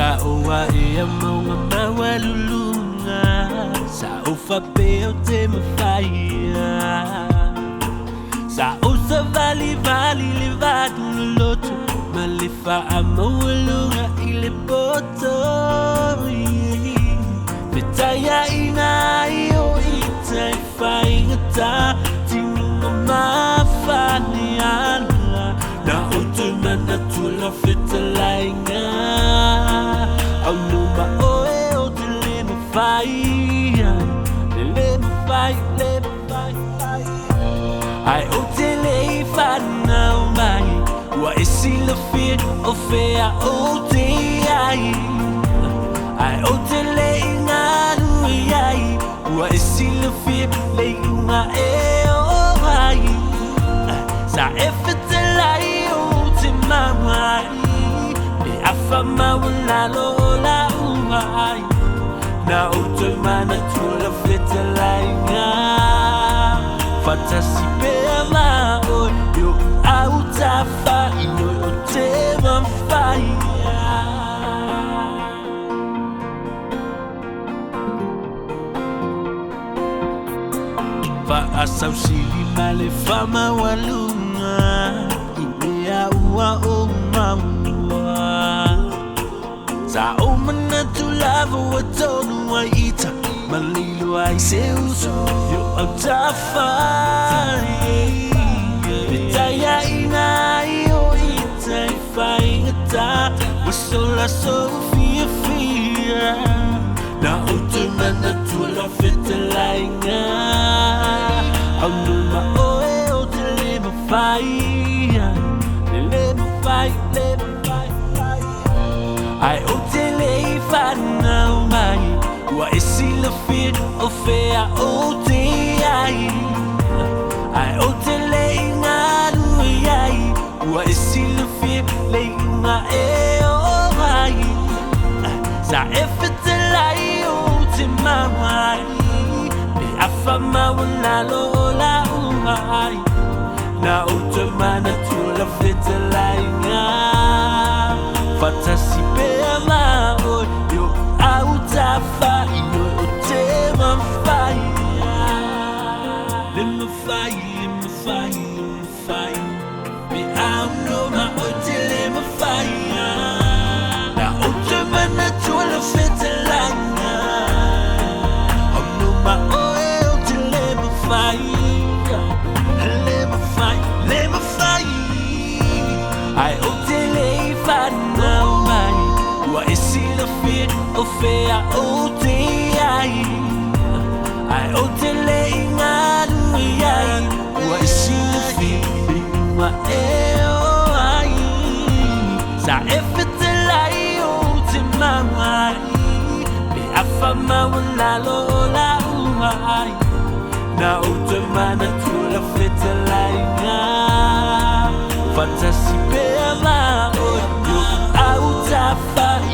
Sa oa e a maunga mawalulunga, sa o whapeo te mawhaia. Sa o savaliga le vatu le loto, ma le wha mawalunga I le poto. Petaya ina I o itai faigata, tinunga mawhani ala, na o tu mana tula whetalainga. Au numa oe o te le mawhai, le mawhai. Ai o te le whanau mai, ua e sila whia o whea o te ai. Ai o te le inga nui ai, ua e sila whia le inga e o ai. Sa e whetalai o te mamai, e awha mawana lola uai, na o te mana tula whetalai ngā. Fatasi pea mao, yo au ta whai, o te mawhai. Whaasau sili ma le whamawalunga, I mea ua o maua. Sa o mana tulawa Atonu ai ita, ma lilo ai se uso, yo au ta whai. Petaya ina I o ita I faigata, wa sola so fia fia, na o te mana tula whetalainga. Au numa oe o te le mawhai, le mawhai. Ai o te le whanau mai, ua e sila whia o whea o te ai. Ai o te le inga nui ai, ua e sila whia le inga e o ai. Sa e whetalai o te mamai, e awha mawana lola uai, na o te mana tula whetalai ngā. Fatasi pea mao, yo au ta whai, o te mawhai. Le mawhai, me au no ma o te le mawhai. Na o te mana tula whetalai ngā. Au no ma oe o te le mawhai. Le mawhai. Ai o te le whanau mai, ua e sila whia o whea o te ai. Ai o te le inga nui ai, ua e sila whia le inga e o ai. Sa e whetalai o te mamai, me awha mawana lola uai, na o te mana tula whetalai ngā. Fatasi pea mao, yo au ta whai.